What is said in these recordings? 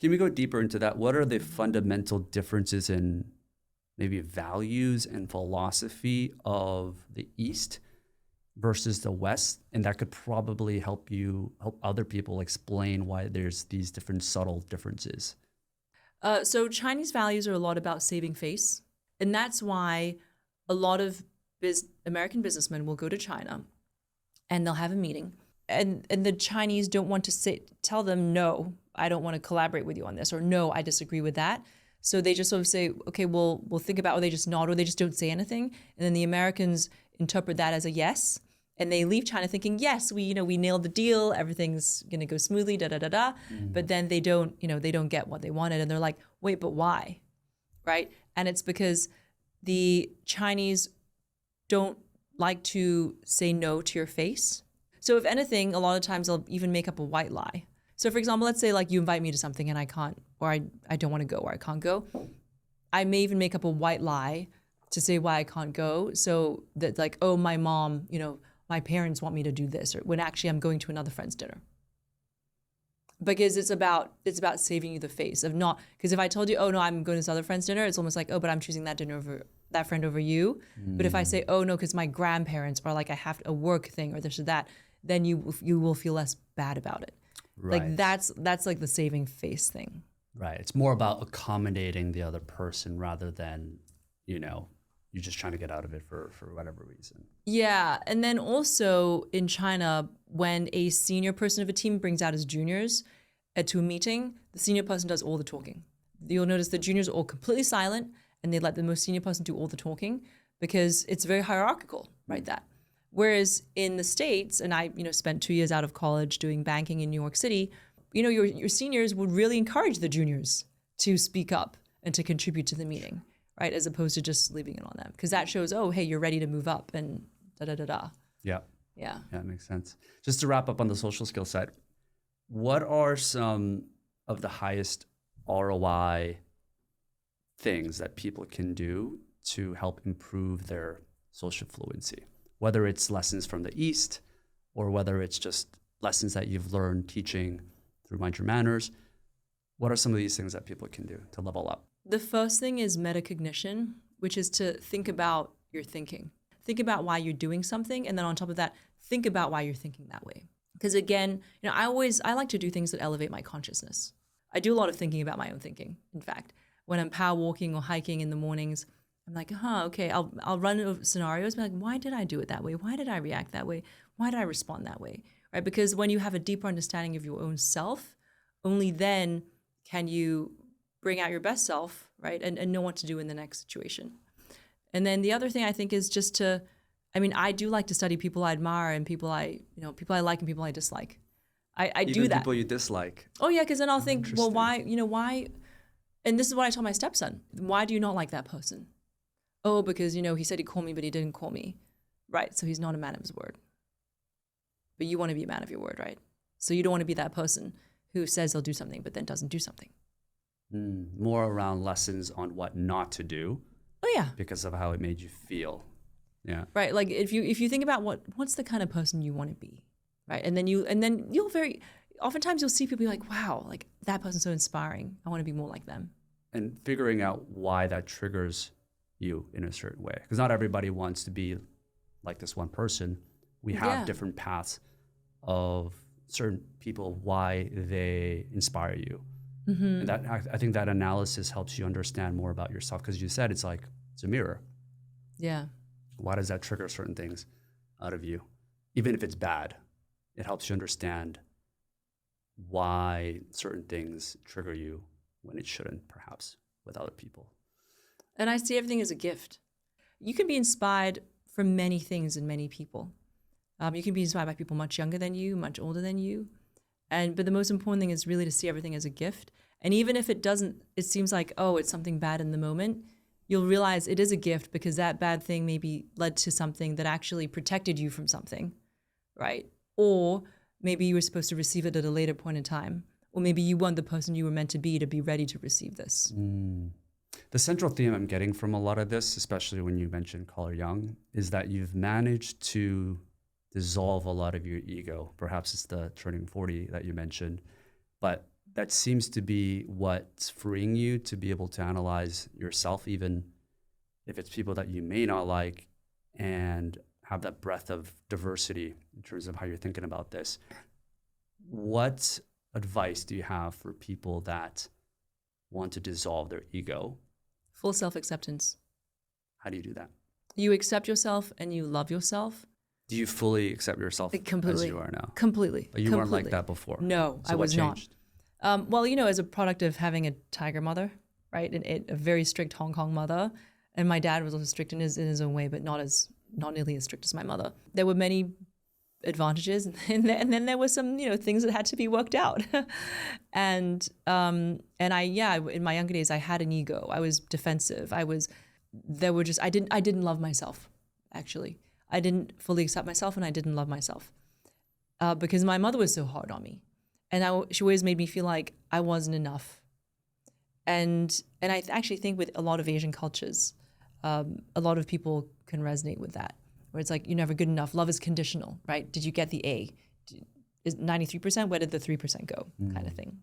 Can we go deeper into that? What are the fundamental differences in maybe values and philosophy of the East versus the West? And that could probably help other people explain why there's these different subtle differences. So Chinese values are a lot about saving face. And that's why a lot of American businessmen will go to China and they'll have a meeting. And the Chinese don't want to tell them, no, I don't want to collaborate with you on this, or no, I disagree with that. So they just sort of say, okay, we'll think about it, or they just nod, or they just don't say anything. And then the Americans interpret that as a yes. And they leave China thinking, yes, we nailed the deal, everything's gonna go smoothly, da da da da. But then they don't get what they wanted, and they're like, wait, but why, right? And it's because the Chinese don't like to say no to your face. So if anything, a lot of times they'll even make up a white lie. So for example, let's say like you invite me to something and I can't, or I don't want to go, or I can't go. I may even make up a white lie to say why I can't go. So that like, oh, my mom, my parents want me to do this, or when actually I'm going to another friend's dinner. Because it's about saving you the face of not, because if I told you, oh no, I'm going to this other friend's dinner, it's almost like, oh, but I'm choosing that friend over you. But if I say, oh no, because my grandparents are like, I have a work thing or this or that, then you will feel less bad about it. Right. Like that's like the saving face thing. Right. It's more about accommodating the other person rather than, you're just trying to get out of it for whatever reason. Yeah. And then also in China, when a senior person of a team brings out his juniors to a meeting, the senior person does all the talking. You'll notice the juniors are all completely silent and they let the most senior person do all the talking because it's very hierarchical, right? That. Whereas in the States, and I, spent 2 years out of college doing banking in New York City, your seniors would really encourage the juniors to speak up and to contribute to the meeting, right? As opposed to just leaving it on them. Because that shows, oh, hey, you're ready to move up and da-da-da-da. Yeah. Yeah. Yeah, that makes sense. Just to wrap up on the social skill side, what are some of the highest ROI things that people can do to help improve their social fluency? Whether it's lessons from the East or whether it's just lessons that you've learned teaching through Mind Your Manners, what are some of these things that people can do to level up? The first thing is metacognition, which is to think about your thinking. Think about why you're doing something, and then on top of that, think about why you're thinking that way. Because again, I like to do things that elevate my consciousness. I do a lot of thinking about my own thinking. In fact, when I'm power walking or hiking in the mornings, I'm like, okay, I'll run over scenarios, be like, why did I do it that way? Why did I react that way? Why did I respond that way? Right? Because when you have a deeper understanding of your own self, only then can you bring out your best self, right? And know what to do in the next situation. And then the other thing I think is just I do like to study people I admire and people I like and people I dislike. I do that. People you dislike. Oh yeah, because then I'll think, well, why? And this is what I tell my stepson. Why do you not like that person? Oh, because, he said he'd call me, but he didn't call me. Right, so he's not a man of his word. But you want to be a man of your word, right? So you don't want to be that person who says they'll do something, but then doesn't do something. More around lessons on what not to do. Oh, yeah. Because of how it made you feel. Yeah. Right, like if you think about what's the kind of person you want to be, right? And then you'll oftentimes you'll see people be like, wow, like that person's so inspiring. I want to be more like them. And figuring out why that triggers you in a certain way, because not everybody wants to be like this one person. We have different paths of certain people, why they inspire you. And that I think that analysis helps you understand more about yourself, because you said it's a mirror. Yeah. Why does that trigger certain things out of you? Even if it's bad, it helps you understand why certain things trigger you when it shouldn't, perhaps, with other people. And I see everything as a gift. You can be inspired from many things and many people. You can be inspired by people much younger than you, much older than you. But the most important thing is really to see everything as a gift. And even if it seems like, oh, it's something bad in the moment, you'll realize it is a gift because that bad thing maybe led to something that actually protected you from something, right? Or maybe you were supposed to receive it at a later point in time. Or maybe you weren't the person you were meant to be ready to receive this. The central theme I'm getting from a lot of this, especially when you mentioned Carl Jung, is that you've managed to dissolve a lot of your ego. Perhaps it's the turning 40 that you mentioned, but that seems to be what's freeing you to be able to analyze yourself, even if it's people that you may not like, and have that breadth of diversity in terms of how you're thinking about this. What advice do you have for people that want to dissolve their ego? Full self-acceptance. How do you do that? You accept yourself and you love yourself. Do you fully accept yourself Completely. as you are now? Completely. But you weren't like that before. No, So I what was not. changed? Well, as a product of having a tiger mother, right, and a very strict Hong Kong mother, and my dad was also strict in his own way, but not nearly as strict as my mother. There were many advantages, and then there were some things that had to be worked out. and I in my younger days I had an ego. I was defensive. I didn't love myself, actually. I didn't fully accept myself, and I didn't love myself because my mother was so hard on me, and she always made me feel like I wasn't enough. And I actually think with a lot of Asian cultures, a lot of people can resonate with that, where it's like, you're never good enough. Love is conditional, right? Did you get the A? Is 93%? Where did the 3% go? Kind of thing.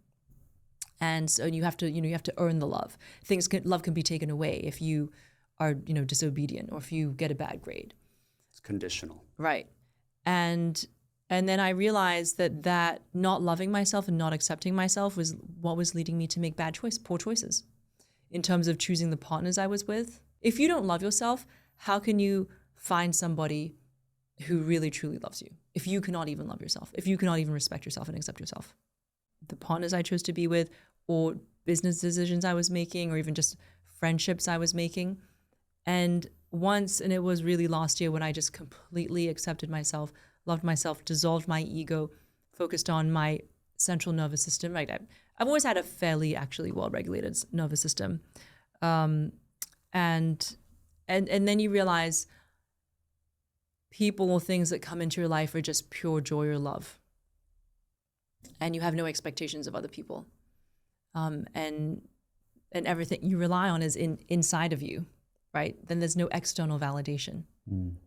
And so you have to earn the love. Love can be taken away if you are disobedient, or if you get a bad grade. It's conditional. Right. And then I realized that not loving myself and not accepting myself was what was leading me to make poor choices in terms of choosing the partners I was with. If you don't love yourself, how can you find somebody who really truly loves you if you cannot even love yourself, if you cannot even respect yourself and accept yourself? The partners I chose to be with, or business decisions I was making, or even just friendships I was making. And it was really last year when I just completely accepted myself, loved myself, dissolved my ego, focused on my central nervous system. Right? I've always had a fairly actually well-regulated nervous system. And then you realize people or things that come into your life are just pure joy or love. And you have no expectations of other people. And everything you rely on is inside of you, right? Then there's no external validation.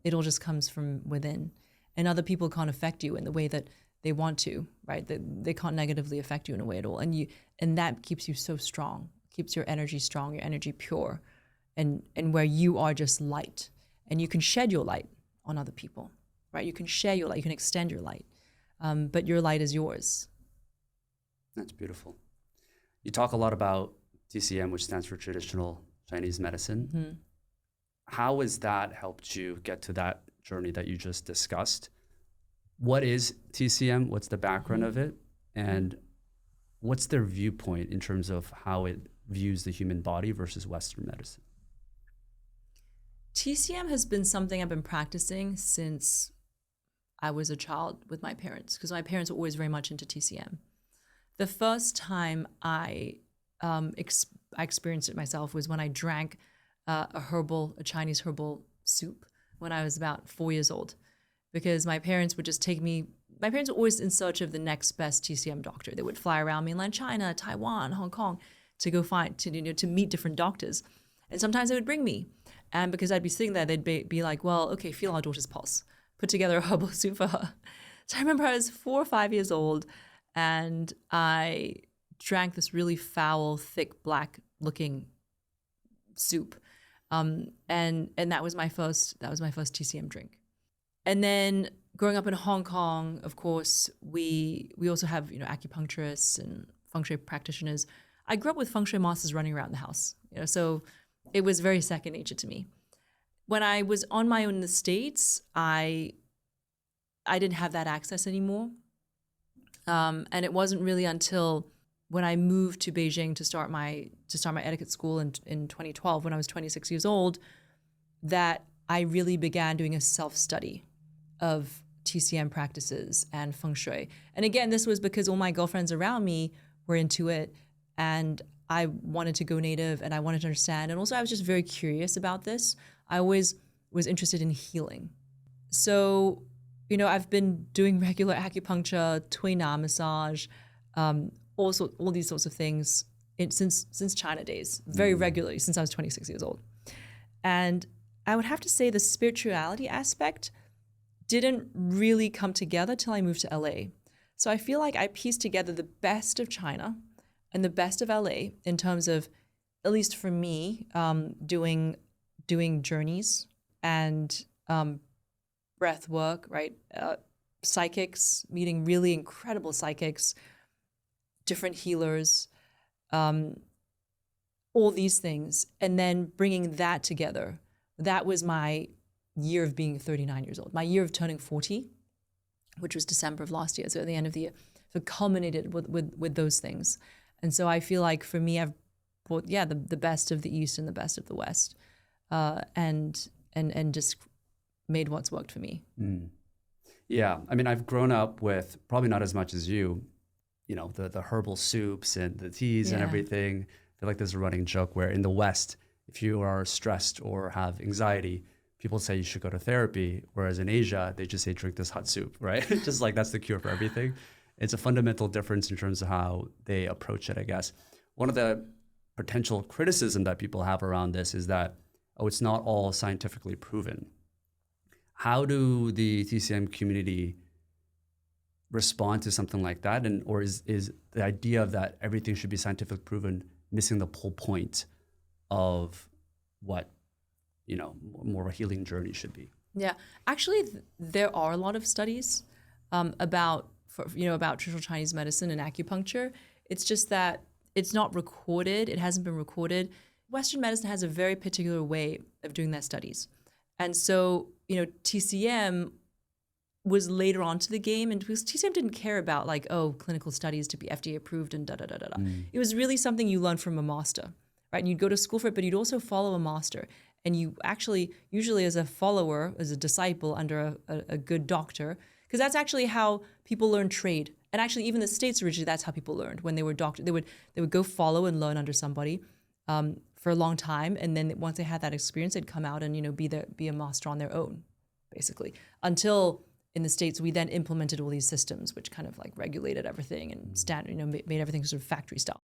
It all just comes from within. And other people can't affect you in the way that they want to, right? They can't negatively affect you in a way at all. And that keeps you so strong, keeps your energy strong, your energy pure, and where you are just light. And you can shed your light on other people, right? You can share your light, you can extend your light, but your light is yours. That's beautiful. You talk a lot about TCM, which stands for Traditional Chinese Medicine. Mm-hmm. How has that helped you get to that journey that you just discussed? What is TCM? What's the background of it? And what's their viewpoint in terms of how it views the human body versus Western medicine? TCM has been something I've been practicing since I was a child with my parents, because my parents were always very much into TCM. The first time I experienced it myself was when I drank a Chinese herbal soup when I was about 4 years old, because my parents would just take me. My parents were always in search of the next best TCM doctor. They would fly around mainland China, Taiwan, Hong Kong to go to meet different doctors. And sometimes they would bring me. And because I'd be sitting there, they'd be like, well, okay, feel our daughter's pulse. Put together a herbal soup for her. So I remember I was 4 or 5 years old, and I drank this really foul, thick, black-looking soup. And that was my first TCM drink. And then growing up in Hong Kong, of course, we also have acupuncturists and feng shui practitioners. I grew up with feng shui masters running around the house, so it was very second nature to me. When I was on my own in the States, I didn't have that access anymore. And it wasn't really until when I moved to Beijing to start my etiquette school in 2012, when I was 26 years old, that I really began doing a self-study of TCM practices and feng shui. And again, this was because all my girlfriends around me were into it, and I wanted to go native and I wanted to understand. And also I was just very curious about this. I always was interested in healing. So, I've been doing regular acupuncture, Tui Na massage, also all these sorts of things since China days, very regularly since I was 26 years old. And I would have to say the spirituality aspect didn't really come together till I moved to LA. So I feel like I pieced together the best of China and the best of LA in terms of, at least for me, doing journeys and breath work, right? Psychics, meeting really incredible psychics, different healers, all these things, and then bringing that together. That was my year of being 39 years old, my year of turning 40, which was December of last year, so at the end of the year. So culminated with those things. And so I feel like for me, I've brought, the best of the East and the best of the West, and just made what's worked for me. Yeah, I mean, I've grown up with, probably not as much as you, the herbal soups and the teas and everything. I feel like there's a running joke where in the West, if you are stressed or have anxiety, people say you should go to therapy, whereas in Asia, they just say drink this hot soup, right? Just like that's the cure for everything. It's a fundamental difference in terms of how they approach it, I guess. One of the potential criticism that people have around this is that, it's not all scientifically proven. How do the TCM community respond to something like that? Or is the idea of that everything should be scientifically proven missing the whole point of what, more of a healing journey should be? Yeah, actually, there are a lot of studies about traditional Chinese medicine and acupuncture. It's just that it's not recorded. It hasn't been recorded. Western medicine has a very particular way of doing their studies. And so, TCM was later on to the game, and because TCM didn't care about clinical studies to be FDA approved and da-da-da-da-da. It was really something you learned from a master, right? And you'd go to school for it, but you'd also follow a master. And you actually, usually as a follower, as a disciple under a good doctor, because that's actually how people learn trade. And actually, even the States originally, that's how people learned. When they were doctors, they would go follow and learn under somebody for a long time, and then once they had that experience, they'd come out and be a master on their own, basically. Until in the States, we then implemented all these systems, which kind of regulated everything and made everything sort of factory style.